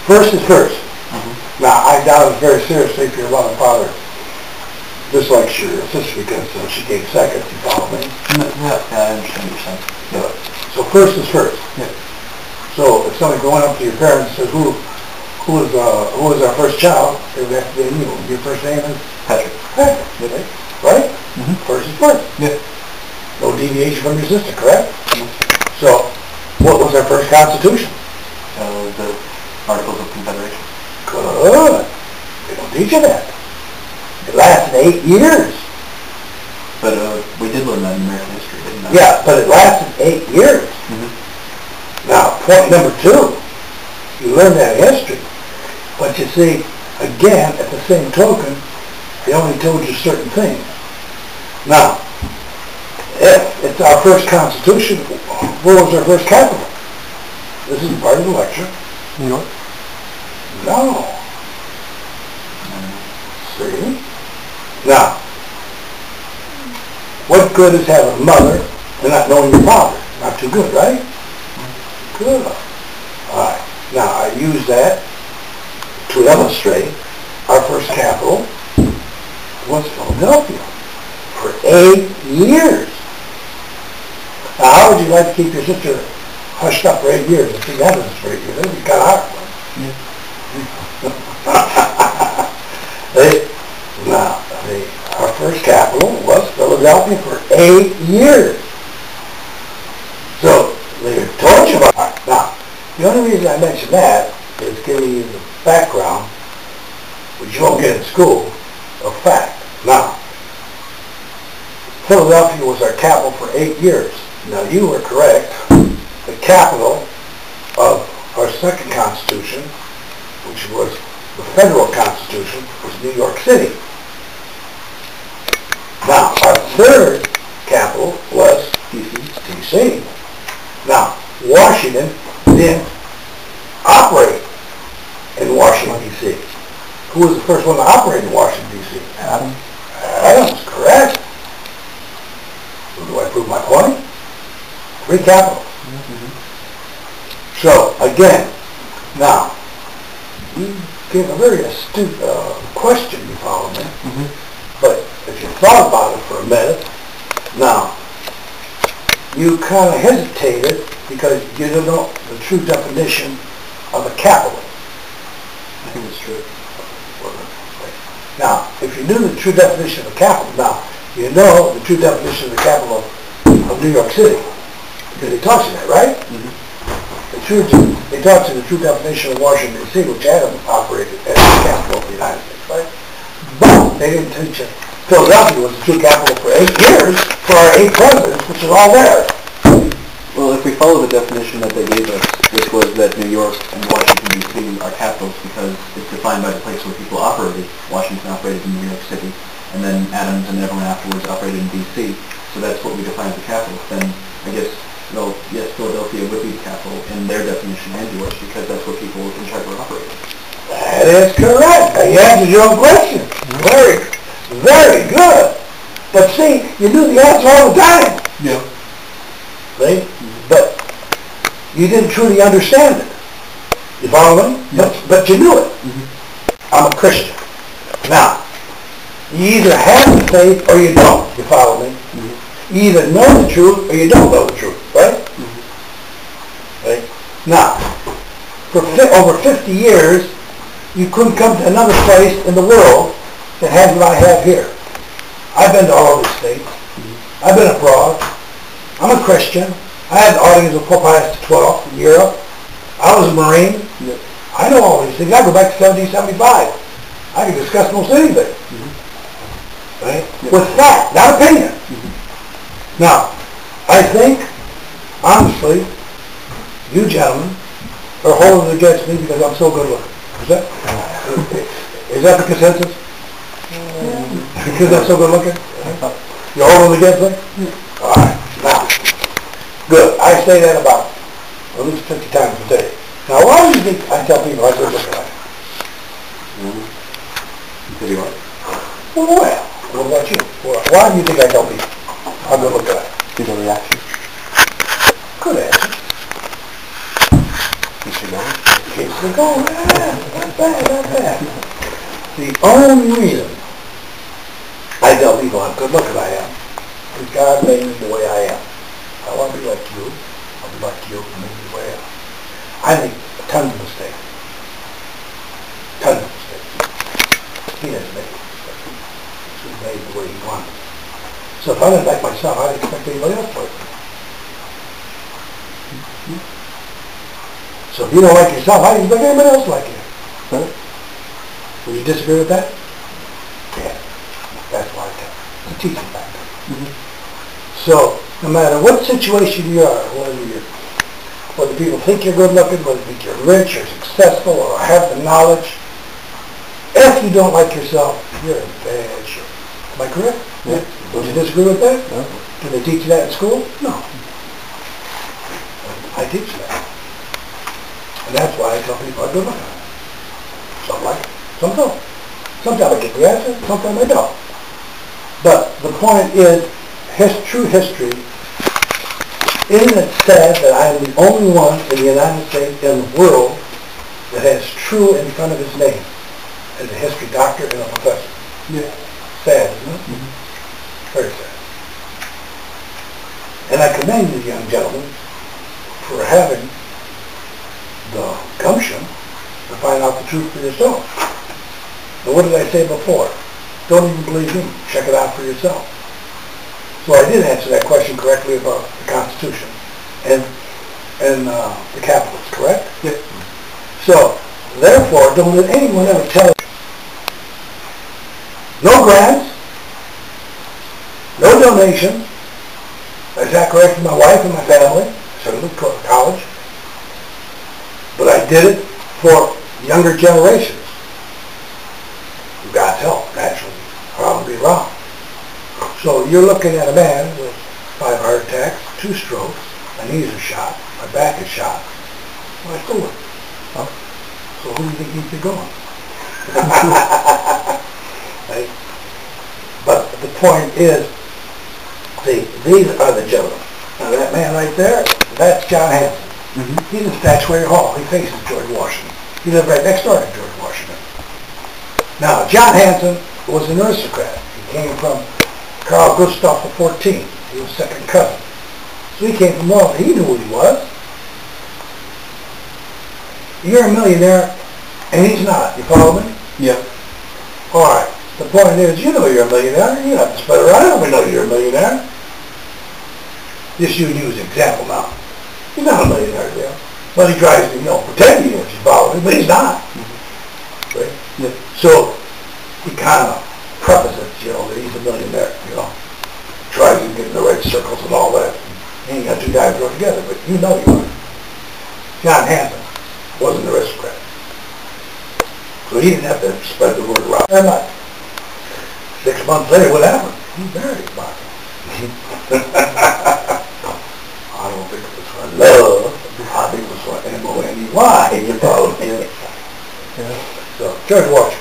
First is first. Now, I doubt it very seriously if your mother and father dislikes your sister because she came second, you follow me? Yeah, I understand what you're saying. Yeah. So first is first. Yeah. So if somebody going up to your parents and says, who is our first child, it would have to be you. Your first name is? Patrick. Patrick, right? First is first. Yeah. No deviation from your sister, correct? So, what was our first constitution? The Articles of Confederation. Good. They don't teach you that. It lasted 8 years. But we did learn that in American history, didn't we? Yeah, but it lasted 8 years. Now, point number 2, you learn that history. But you see, again, at the same token, they only told you certain things. Now, if it's our first constitution, what was our first capital? This is part of the lecture. New York? No. See? Now, what good is having a mother and not knowing your father? Not too good, right? Good. All right. Now, I use that to illustrate our first capital was Philadelphia for 8 years. Now, how would you like to keep your sister hushed up for 8 years? If she happens for 8 years, that would be kind of hard. Now, our first capital was Philadelphia for 8 years. So, they told you about it. Now, the only reason I mention that is giving you the background, which you won't get in school, of fact. Now, Philadelphia was our capital for 8 years. Now, you were correct. The capital of our second constitution, which was the federal constitution, was New York City. Now, our third capital was D.C. Now, Washington didn't operate in Washington, D.C. Who was the first one to operate in Washington, D.C.? Adams. Adams, correct. So do I prove my point? 3 capitals. So, again, now, you gave a very astute question, you follow me? But if you thought about it for a minute, now, you kind of hesitated because you don't know the true definition of a capital. I think it's true. Now, if you knew the true definition of a capital, now, you know the true definition of the capital of New York City, because they taught you that, right? They taught you the true definition of Washington, D.C., which Adams operated as the capital of the United States, right? But they didn't teach you Philadelphia was the true capital for 8 years for our 8 presidents, which is all there. Well, if we follow the definition that they gave us, which was that New York and Washington, D.C. are capitals because it's defined by the place where people operated. Washington operated in New York City, and then Adams and everyone afterwards operated in D.C., so that's what we define as the capital. Then I guess, well, yes, Philadelphia would be the capital in their definition and yours because that's where people in charge were operating. That is correct. You answered your own question. Very, very good. But see, you knew the answer all the time. Yeah. See? But you didn't truly understand it. You follow me? Yes. But you knew it. I'm a Christian. Now, you either have the faith or you don't. You follow me? You either know the truth or you don't know the truth, right? Right? Now, for over 50 years, you couldn't come to another place in the world that has what I have here. I've been to all of the states. I've been abroad. I'm a Christian. I had the audience of Pahys to 12 in Europe. I was a Marine. I know all these things. I go back to 1775. I can discuss most anything. Right? With fact, not opinion. Now, I think, honestly, you gentlemen are holding it against me because I'm so good looking. Is that the consensus? Because I'm so good looking? You're holding it against me? All right. Now, good. I say that about at least 50 times a day. Now, why do you think I tell people I good looking like? Because you are. Well, what about you? Why do you think I tell people how good looking I am? Due to reaction. Good answer. You should know. kids are going, not bad. The only reason I tell people I'm good looking I am is God made me the way I am. I want to be like you. I'll be like you and made me the way I am. I make tons of mistakes. Tons of mistakes. He hasn't made mistakes. He's made the way he wanted. So if I didn't like myself, I'd expect anybody else to like me. So if you don't like yourself, how do you expect anybody else to like you? Right? Would you disagree with that? Yeah. That's why I tell you. It's a teaching factor. So, no matter what situation you are, whether people think you're good looking, whether they think you're rich or successful or have the knowledge, if you don't like yourself, you're in bad shape. Am I correct? Yeah. Would you disagree with that? No. Do they teach you that in school? No. I teach that. And that's why I tell people I'm good looking. Some like it, some don't. Sometimes I get the answer, sometimes I don't. But the point is, true history, isn't it sad that I am the only one in the United States, in the world, that has true in front of his name as a history doctor and a professor? Yeah. Sad, isn't it? Mm-hmm. Very sad. And I commend you, young gentlemen, for having the gumption to find out the truth for yourself. And what did I say before? Don't even believe me. Check it out for yourself. So I did answer that question correctly about the Constitution and the capitalists, correct? Yes. So, therefore, don't let anyone ever tell you. No grants, no donations. Is that correct for my wife and my family? I certainly college. But I did it for younger generations. With God's help, naturally. Probably wrong. So you're looking at a man with 5 heart attacks, 2 strokes, my knees are shot, my back is shot. Well, I still work. Huh? So who do you think keeps you going? Right? But the point is, these are the gentlemen. Now that man right there, that's John Hanson. Mm-hmm. He's in Statuary Hall. He faces George Washington. He lived right next door to George Washington. Now, John Hanson was an aristocrat. He came from Carl Gustaf XIV. He was second cousin. So he came from royalty. He knew who he was. You're a millionaire, and he's not. You follow me? Yeah. All right. The point is, you know you're a millionaire. You don't have to spread it around. We know you're a millionaire. Just you use an example now. He's not a millionaire, yeah. But he tries to, pretend he is. You follow me? But he's not. Mm-hmm. Right? Yeah. So he kind of prefaces, that he's a millionaire, tries to get in the right circles and all that. He ain't got 2 guys thrown together, but you know you are. John Hanson wasn't an aristocrat. So he didn't have to spread the word around. And 6 months later, what happened? He married his wife. I don't think it was for love. I think it was for M-O-N-E-Y. You follow me? Yeah. So, George Washington.